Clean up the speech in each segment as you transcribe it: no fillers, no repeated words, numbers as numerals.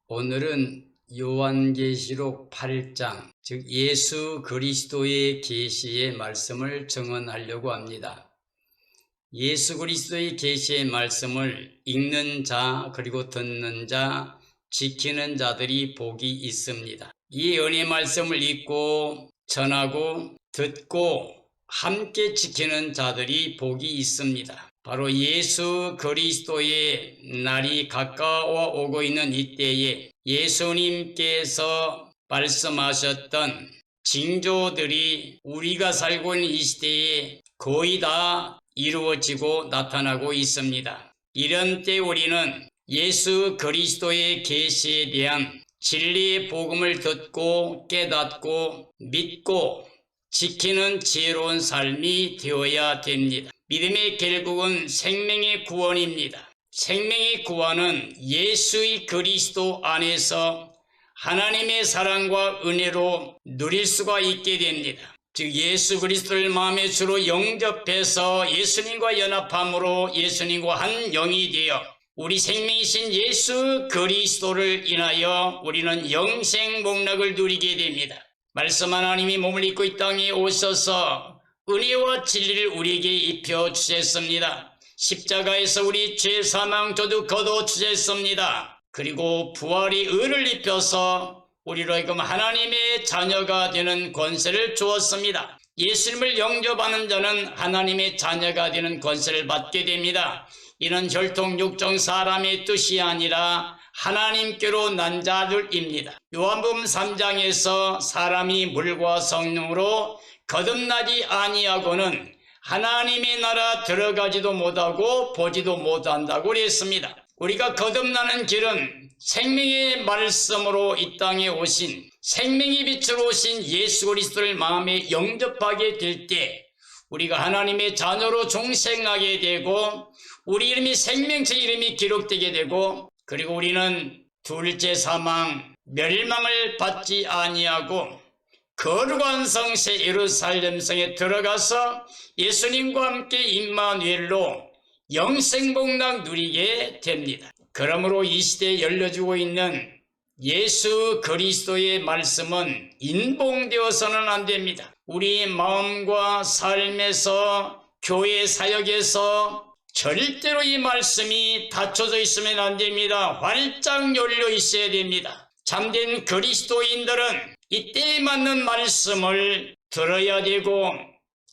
오늘은 요한계시록 8장, 즉 예수 그리스도의 계시의 말씀을 증언하려고 합니다. 예수 그리스도의 계시의 말씀을 읽는 자, 그리고 듣는 자, 지키는 자들이 복이 있습니다. 이 은혜 말씀을 읽고 전하고 듣고 함께 지키는 자들이 복이 있습니다. 바로 예수 그리스도의 날이 가까워 오고 있는 이때에 예수님께서 말씀하셨던 징조들이 우리가 살고 있는 이 시대에 거의 다 이루어지고 나타나고 있습니다. 이런 때 우리는 예수 그리스도의 계시에 대한 진리의 복음을 듣고 깨닫고 믿고 지키는 지혜로운 삶이 되어야 됩니다. 믿음의 결국은 생명의 구원입니다. 생명의 구원은 예수의 그리스도 안에서 하나님의 사랑과 은혜로 누릴 수가 있게 됩니다. 즉 예수 그리스도를 마음의 주로 영접해서 예수님과 연합함으로 예수님과 한 영이 되어 우리 생명이신 예수 그리스도를 인하여 우리는 영생 복락을 누리게 됩니다. 말씀 하나님이 몸을 입고 이 땅에 오셔서 은혜와 진리를 우리에게 입혀 주셨습니다. 십자가에서 우리 죄 사망 저주 거둬 주셨습니다. 그리고 부활의 의를 입혀서 우리로 하여금 하나님의 자녀가 되는 권세를 주었습니다. 예수님을 영접하는 자는 하나님의 자녀가 되는 권세를 받게 됩니다. 이는 혈통 육정 사람의 뜻이 아니라 하나님께로 난 자들입니다. 요한복음 3장에서 사람이 물과 성령으로 거듭나지 아니하고는 하나님의 나라 들어가지도 못하고 보지도 못한다고 그랬습니다. 우리가 거듭나는 길은 생명의 말씀으로 이 땅에 오신 생명의 빛으로 오신 예수 그리스도를 마음에 영접하게 될 때 우리가 하나님의 자녀로 중생하게 되고 우리 이름이 생명체 이름이 기록되게 되고 그리고 우리는 둘째 사망 멸망을 받지 아니하고 거룩한 성세 예루살렘성에 들어가서 예수님과 함께 임마누엘로 영생복락 누리게 됩니다. 그러므로 이 시대에 열려지고 있는 예수 그리스도의 말씀은 인봉되어서는 안 됩니다. 우리 마음과 삶에서 교회 사역에서 절대로 이 말씀이 닫혀져 있으면 안 됩니다. 활짝 열려 있어야 됩니다. 참된 그리스도인들은 이때에 맞는 말씀을 들어야 되고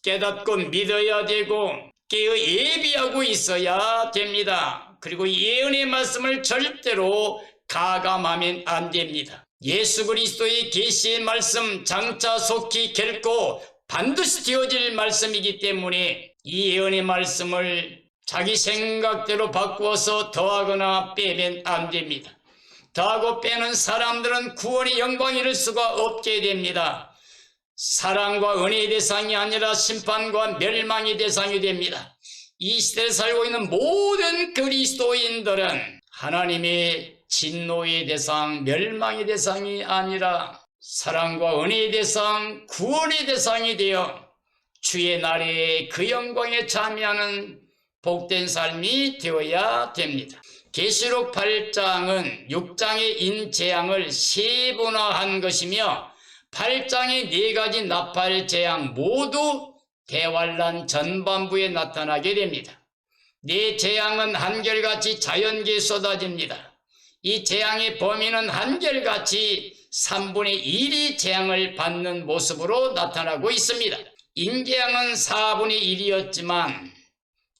깨닫고 믿어야 되고 깨어 예비하고 있어야 됩니다. 그리고 예언의 말씀을 절대로 가감하면 안 됩니다. 예수 그리스도의 계시의 말씀 장차 속히 결코 반드시 되어질 말씀이기 때문에 이 예언의 말씀을 자기 생각대로 바꾸어서 더하거나 빼면 안 됩니다. 더하고 빼는 사람들은 구원의 영광을 이룰 수가 없게 됩니다. 사랑과 은혜의 대상이 아니라 심판과 멸망의 대상이 됩니다. 이 시대에 살고 있는 모든 그리스도인들은 하나님의 진노의 대상, 멸망의 대상이 아니라 사랑과 은혜의 대상, 구원의 대상이 되어 주의 날에 그 영광에 참여하는 복된 삶이 되어야 됩니다. 계시록 8장은 6장의 인재앙을 세분화한 것이며 8장의 4가지 나팔 재앙 모두 대환란 전반부에 나타나게 됩니다. 네 재앙은 한결같이 자연계에 쏟아집니다. 이 재앙의 범위는 한결같이 3분의 1이 재앙을 받는 모습으로 나타나고 있습니다. 인재앙은 4분의 1이었지만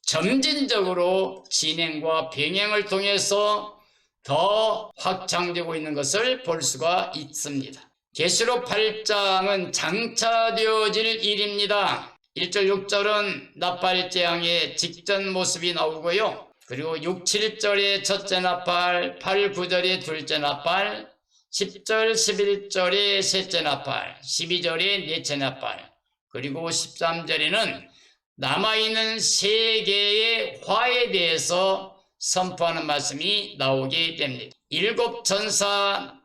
점진적으로 진행과 병행을 통해서 더 확장되고 있는 것을 볼 수가 있습니다. 계시록 8장은 장차되어질 일입니다. 1절 6절은 나팔 재앙의 직전 모습이 나오고요. 그리고 6, 7절의 첫째 나팔, 8, 9절의 둘째 나팔, 10절, 11절의 셋째 나팔, 12절의 넷째 나팔, 그리고 13절에는 남아있는 세 개의 화에 대해서 선포하는 말씀이 나오게 됩니다. 7 천사가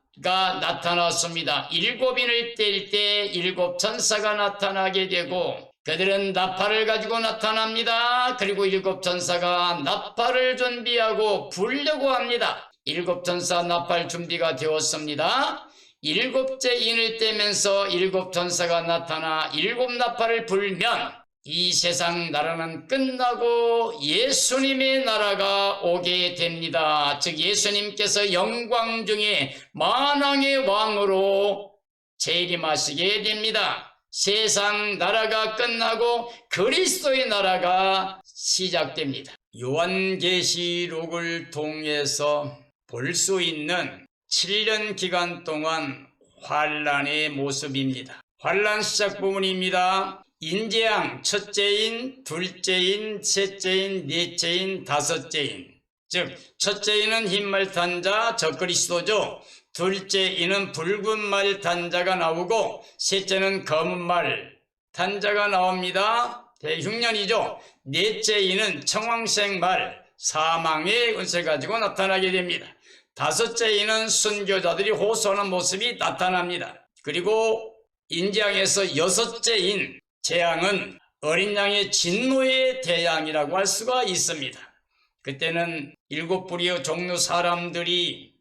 나타났습니다. 7인을 뗄 때 7 천사가 나타나게 되고 그들은 나팔을 가지고 나타납니다. 그리고 7 천사가 나팔을 준비하고 불려고 합니다. 일곱 천사 나팔 준비가 되었습니다. 일곱째 인을 떼면서 일곱 천사가 나타나 일곱 나팔을 불면 이 세상 나라는 끝나고 예수님의 나라가 오게 됩니다. 즉 예수님께서 영광 중에 만왕의 왕으로 재림하시게 됩니다. 세상 나라가 끝나고 그리스도의 나라가 시작됩니다. 요한계시록을 통해서 볼 수 있는 7년 기간 동안 환란의 모습입니다. 환란 시작 부분입니다. 인재양 첫째인, 둘째인, 셋째인, 넷째인, 다섯째인. 즉 첫째인은 흰말 탄 자, 저 그리스도죠. 둘째인은 붉은 말 탄 자가 나오고 셋째는 검은 말 탄 자가 나옵니다. 대흉년이죠. 넷째인은 청황색 말, 사망의 은세 가지고 나타나게 됩니다. 다섯째인은 순교자들이 호소하는 모습이 나타납니다. 그리고 인재양에서 여섯째인 재앙은 어린 양의 진노의 대양이라고 할 수가 있습니다. 그때는 일곱 부류의 종류 사람들이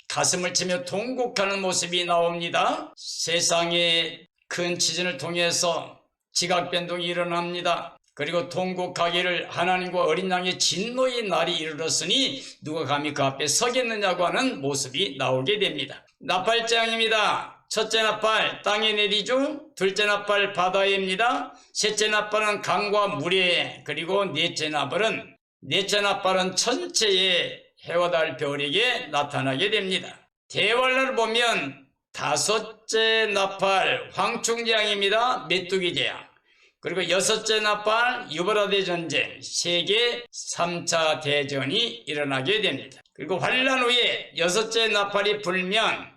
가슴을 치며 통곡하는 모습이 나옵니다. 세상의 큰 지진을 통해서 지각 변동이 일어납니다. 그리고 통곡하기를 하나님과 어린 양의 진노의 날이 이르렀으니 누가 감히 그 앞에 서겠느냐고 하는 모습이 나오게 됩니다. 나팔재앙입니다. 첫째 나팔 땅에 내리죠. 둘째 나팔 바다에입니다. 셋째 나팔은 강과 물에, 그리고 넷째 나팔은 천체의 해와 달 별에게 나타나게 됩니다. 대환란을 보면 다섯째 나팔 황충재앙입니다. 메뚜기 재앙. 그리고 여섯째 나팔 유브라데 전쟁, 세계 3차 대전이 일어나게 됩니다. 그리고 환란 후에 여섯째 나팔이 불면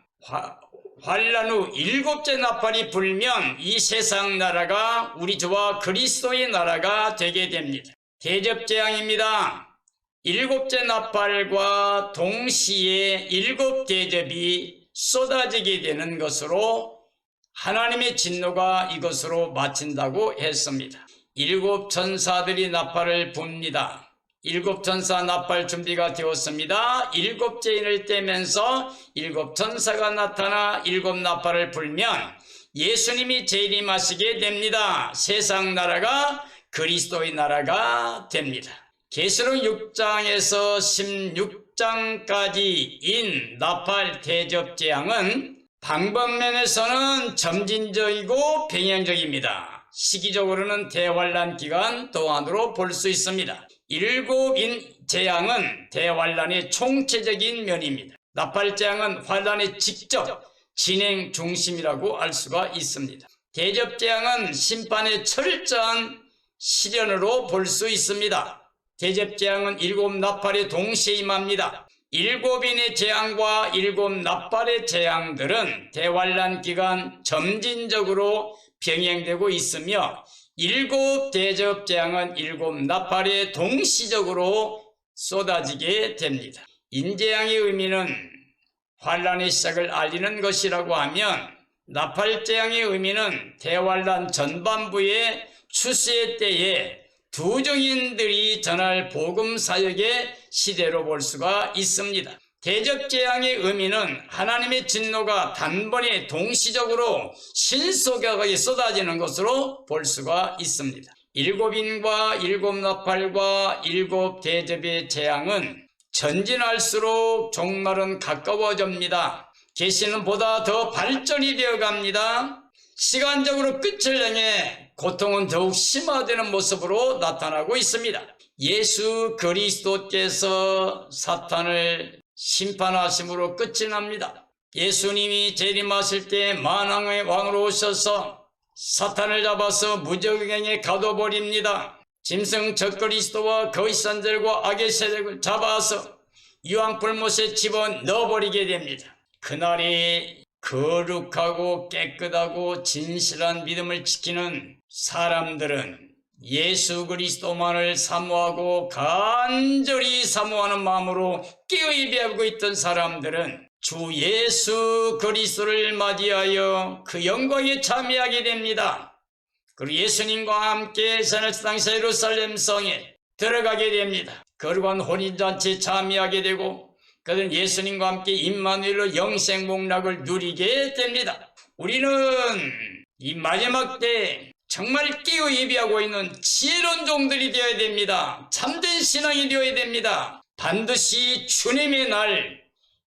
환란 후 일곱째 나팔이 불면 이 세상 나라가 우리 주와 그리스도의 나라가 되게 됩니다. 대접재앙입니다. 일곱째 나팔과 동시에 일곱 대접이 쏟아지게 되는 것으로 하나님의 진노가 이것으로 마친다고 했습니다. 일곱 천사들이 나팔을 붑니다. 일곱 천사 나팔 준비가 되었습니다. 일곱째 인을 떼면서 일곱 천사가 나타나 일곱 나팔을 불면 예수님이 재림하시게 됩니다. 세상 나라가 그리스도의 나라가 됩니다. 계시록 6장에서 16장까지 인, 나팔, 대접, 재앙은 방법면에서는 점진적이고 병행적입니다. 시기적으로는 대환란 기간 동안으로 볼 수 있습니다. 일곱인 재앙은 대환란의 총체적인 면입니다. 나팔재앙은 환란의 직접 진행 중심이라고 알 수가 있습니다. 대접재앙은 심판의 철저한 실현으로 볼 수 있습니다. 대접재앙은 일곱 나팔이 동시에 임합니다. 일곱인의 재앙과 일곱 나팔의 재앙들은 대환란 기간 점진적으로 병행되고 있으며 일곱 대접재앙은 일곱 나팔에 동시적으로 쏟아지게 됩니다. 인재앙의 의미는 환란의 시작을 알리는 것이라고 하면 나팔재앙의 의미는 대환란 전반부의 추수의 때에 두 증인들이 전할 복음 사역의 시대로 볼 수가 있습니다. 대접재앙의 의미는 하나님의 진노가 단번에 동시적으로 신속하게 쏟아지는 것으로 볼 수가 있습니다. 일곱인과 일곱 나팔과 일곱 대접의 재앙은 전진할수록 종말은 가까워집니다. 계시는 보다 더 발전이 되어 갑니다. 시간적으로 끝을 향해 고통은 더욱 심화되는 모습으로 나타나고 있습니다. 예수 그리스도께서 사탄을 심판하심으로 끝이 납니다. 예수님이 재림하실 때 만왕의 왕으로 오셔서 사탄을 잡아서 무적행에 가둬버립니다. 짐승 적그리스도와 거짓 선지자들과 악의 세력을 잡아서 유황불못에 집어넣어버리게 됩니다. 그날이 거룩하고 깨끗하고 진실한 믿음을 지키는 사람들은 예수 그리스도만을 사모하고 간절히 사모하는 마음으로 끼의 배우고 있던 사람들은 주 예수 그리스도를 맞이하여 그 영광에 참여하게 됩니다. 그리고 예수님과 함께 땅에서 예루살렘 성에 들어가게 됩니다. 거룩한 혼인잔치에 참여하게 되고 그는 예수님과 함께 임마누엘로 영생복락을 누리게 됩니다. 우리는 이 마지막 때 정말 깨어 예비하고 있는 지혜로운 종들이 되어야 됩니다. 참된 신앙이 되어야 됩니다. 반드시 주님의 날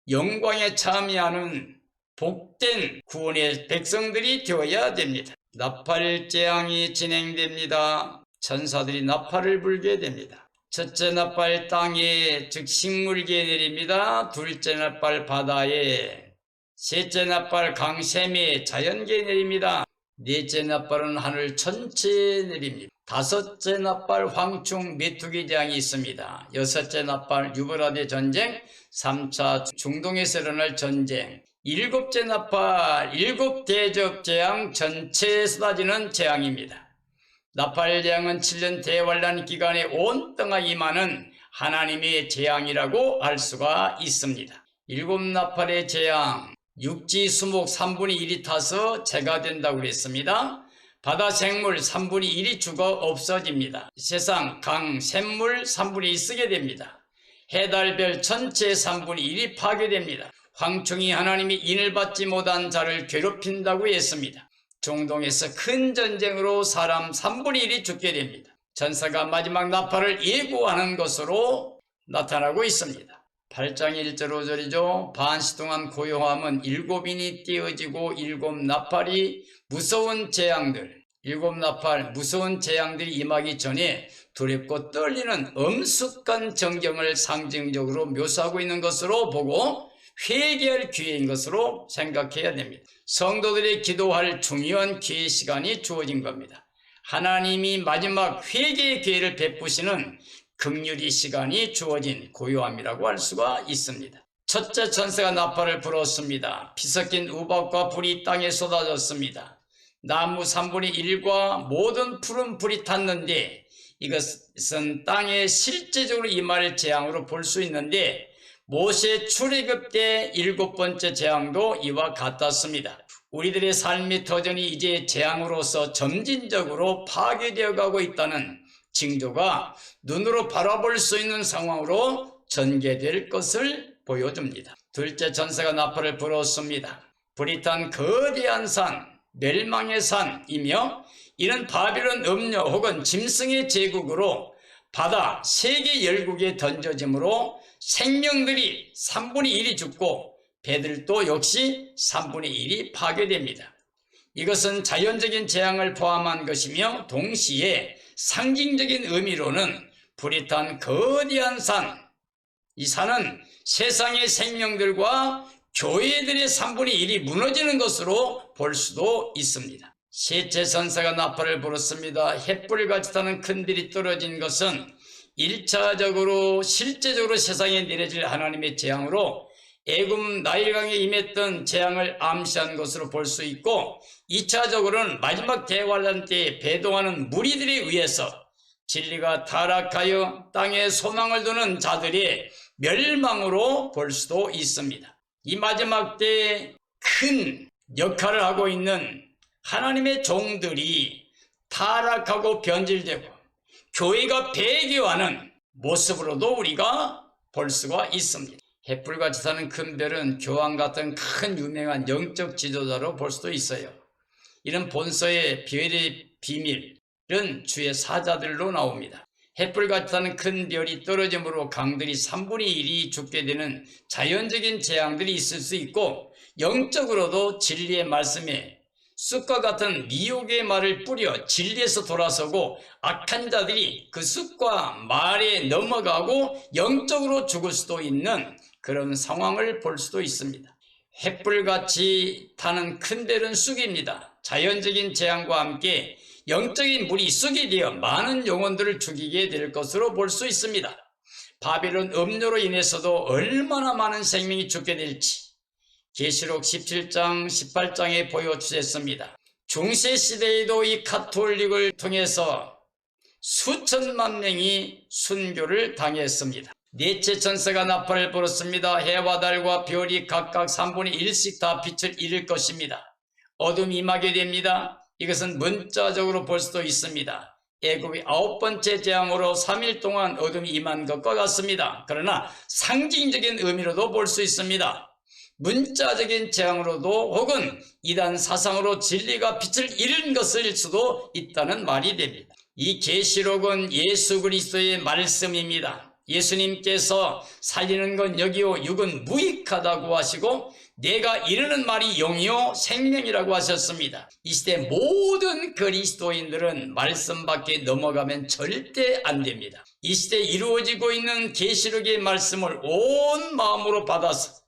영광에 참여하는 복된 구원의 백성들이 되어야 됩니다. 나팔재앙이 진행됩니다. 천사들이 나팔을 불게 됩니다. 첫째 나팔 땅에 즉 식물계에 내립니다. 둘째 나팔 바다에, 셋째 나팔 강샘에 자연계에 내립니다. 넷째 나팔은 하늘 전체에 내립니다. 다섯째 나팔 황충 메뚜기 재앙이 있습니다. 여섯째 나팔 유브라데 전쟁, 3차 중동에서 일어날 전쟁, 일곱째 나팔 일곱 대접 재앙 전체에 쏟아지는 재앙입니다. 나팔 재앙은 7년 대환란 기간에 온 땅에 임하는 하나님의 재앙이라고 할 수가 있습니다. 일곱 나팔의 재앙, 육지 수목 3분의 1이 타서 재가 된다고 그랬습니다. 바다 생물 3분의 1이 죽어 없어집니다. 세상 강, 샘물 3분의 1 쓰게 됩니다. 해달별 전체 3분의 1이 파괴됩니다. 황충이 하나님이 인을 받지 못한 자를 괴롭힌다고 했습니다. 중동에서 큰 전쟁으로 사람 3분의 1이 죽게 됩니다. 전사가 마지막 나팔을 예고하는 것으로 나타나고 있습니다. 8장 1절 5절이죠. 반시 동안 고요함은 7인이 띄어지고 7 나팔이 무서운 재앙들, 7 나팔 무서운 재앙들이 임하기 전에 두렵고 떨리는 엄숙한 정경을 상징적으로 묘사하고 있는 것으로 보고 회개할 기회인 것으로 생각해야 됩니다. 성도들이 기도할 중요한 기회 시간이 주어진 겁니다. 하나님이 마지막 회개의 기회를 베푸시는 긍휼의 시간이 주어진 고요함이라고 할 수가 있습니다. 첫째 천사가 나팔을 불었습니다. 피 섞인 우박과 불이 땅에 쏟아졌습니다. 나무 3분의 1과 모든 푸른 불이 탔는데 이것은 땅에 실제적으로 임할 재앙으로 볼 수 있는데 모세 출애굽 때 7번째 재앙도 이와 같았습니다. 우리들의 삶의 터전이 이제 재앙으로서 점진적으로 파괴되어 가고 있다는 징조가 눈으로 바라볼 수 있는 상황으로 전개될 것을 보여줍니다. 둘째 천사가 나팔을 불었습니다. 불이 탄 거대한 산, 멸망의 산이며 이는 바빌론 음녀 혹은 짐승의 제국으로 바다 세계 열국에 던져지므로 생명들이 3분의 1이 죽고 배들도 역시 3분의 1이 파괴됩니다. 이것은 자연적인 재앙을 포함한 것이며 동시에 상징적인 의미로는 불이 탄 거대한 산, 이 산은 세상의 생명들과 교회들의 3분의 1이 무너지는 것으로 볼 수도 있습니다. 셋째 천사가 나팔을 불었습니다. 햇불같이 타는 큰 들이 떨어진 것은 1차적으로 실제적으로 세상에 내려질 하나님의 재앙으로 애굽 나일강에 임했던 재앙을 암시한 것으로 볼 수 있고 2차적으로는 마지막 대환란 때에 배동하는 무리들에 의해서 진리가 타락하여 땅에 소망을 두는 자들의 멸망으로 볼 수도 있습니다. 이 마지막 때에 큰 역할을 하고 있는 하나님의 종들이 타락하고 변질되고 교회가 배교하는 모습으로도 우리가 볼 수가 있습니다. 햇불같이 타는 큰 별은 교황 같은 큰 유명한 영적 지도자로 볼 수도 있어요. 이런 본서의 별의 비밀은 주의 사자들로 나옵니다. 햇불같이 타는 큰 별이 떨어짐으로 강들이 3분의 1이 죽게 되는 자연적인 재앙들이 있을 수 있고 영적으로도 진리의 말씀에 쑥과 같은 미혹의 말을 뿌려 진리에서 돌아서고 악한 자들이 그 쑥과 말에 넘어가고 영적으로 죽을 수도 있는 그런 상황을 볼 수도 있습니다. 햇불같이 타는 큰 별은 쑥입니다. 자연적인 재앙과 함께 영적인 물이 쑥이 되어 많은 영혼들을 죽이게 될 것으로 볼 수 있습니다. 바빌론 음료로 인해서도 얼마나 많은 생명이 죽게 될지 계시록 17장 18장에 보여주셨습니다. 중세시대에도 이 가톨릭을 통해서 수천만 명이 순교를 당했습니다. 넷째 천사가 나팔을 불었습니다. 해와 달과 별이 각각 3분의 1씩 다 빛을 잃을 것입니다. 어둠이 임하게 됩니다. 이것은 문자적으로 볼 수도 있습니다. 애굽의 9번째 재앙으로 3일 동안 어둠이 임한 것과 같습니다. 그러나 상징적인 의미로도 볼 수 있습니다. 문자적인 재앙으로도 혹은 이단 사상으로 진리가 빛을 잃은 것일 수도 있다는 말이 됩니다. 이 계시록은 예수 그리스도의 말씀입니다. 예수님께서 살리는 건 여기요 육은 무익하다고 하시고 내가 이르는 말이 영이요 생명이라고 하셨습니다. 이 시대 모든 그리스도인들은 말씀 밖에 넘어가면 절대 안 됩니다. 이 시대에 이루어지고 있는 계시록의 말씀을 온 마음으로 받아서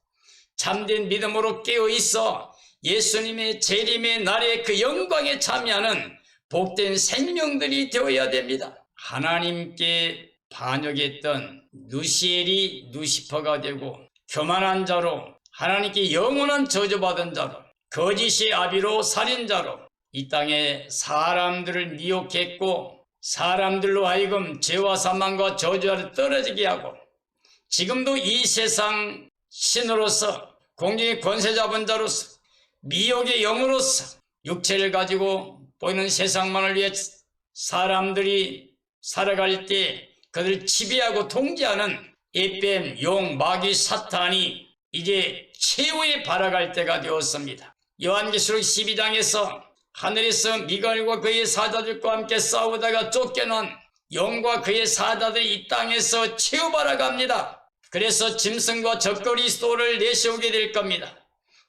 참된 믿음으로 깨어있어 예수님의 재림의 날에 그 영광에 참여하는 복된 생명들이 되어야 됩니다. 하나님께 반역했던 누시엘이 누시퍼가 되고 교만한 자로 하나님께 영원한 저주받은 자로 거짓의 아비로 살인자로 이 땅에 사람들을 미혹했고 사람들로 하여금 죄와 사망과 저주 아래 떨어지게 하고 지금도 이 세상 신으로서 공중의 권세 잡은 자로서 미혹의 영으로서 육체를 가지고 보이는 세상만을 위해 사람들이 살아갈 때 그들을 지배하고 통제하는 에뱀, 용, 마귀, 사탄이 이제 최후에 발아갈 때가 되었습니다. 요한계시록 12장에서 하늘에서 미가엘과 그의 사자들과 함께 싸우다가 쫓겨난 용과 그의 사자들이 이 땅에서 최후 발아갑니다. 그래서 짐승과 적그리스도를 내세우게 될 겁니다.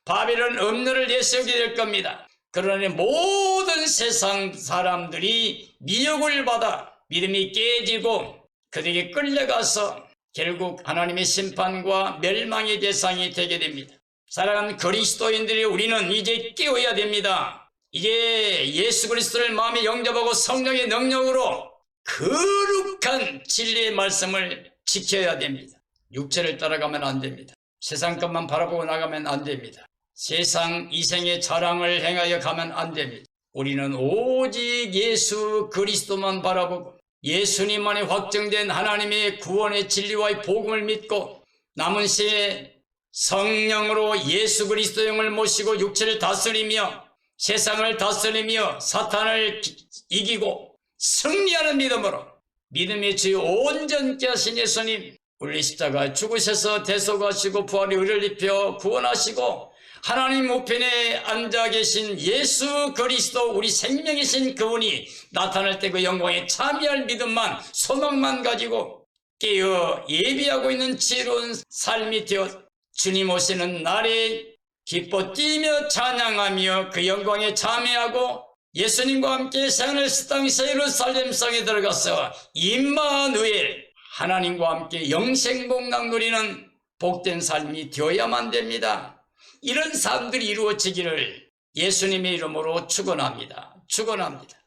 바벨론 음녀를 내세우게 될 겁니다. 그러니 모든 세상 사람들이 미혹을 받아 믿음이 깨지고 그들에게 끌려가서 결국 하나님의 심판과 멸망의 대상이 되게 됩니다. 사랑하는 그리스도인들이 우리는 이제 깨어야 됩니다. 이제 예수 그리스도를 마음에 영접하고 성령의 능력으로 거룩한 진리의 말씀을 지켜야 됩니다. 육체를 따라가면 안 됩니다. 세상 것만 바라보고 나가면 안 됩니다. 세상 이생의 자랑을 행하여 가면 안 됩니다. 우리는 오직 예수 그리스도만 바라보고 예수님만이 확정된 하나님의 구원의 진리와의 복음을 믿고 남은 시에 성령으로 예수 그리스도 영을 모시고 육체를 다스리며 세상을 다스리며 사탄을 이기고 승리하는 믿음으로 믿음의 주요 온전케 하신 예수님 우리 십자가에 죽으셔서 대속하시고 부활의 의를 입혀 구원하시고 하나님 우편에 앉아 계신 예수 그리스도 우리 생명이신 그분이 나타날 때 그 영광에 참여할 믿음만 소망만 가지고 깨어 예비하고 있는 지혜로운 삶이 되어 주님 오시는 날에 기뻐 뛰며 찬양하며 그 영광에 참여하고 예수님과 함께 세상을 땅에서 예루살렘 성에 들어가서 임마누엘 하나님과 함께 영생복락 누리는 복된 삶이 되어야만 됩니다. 이런 삶들이 이루어지기를 예수님의 이름으로 축원합니다. 축원합니다.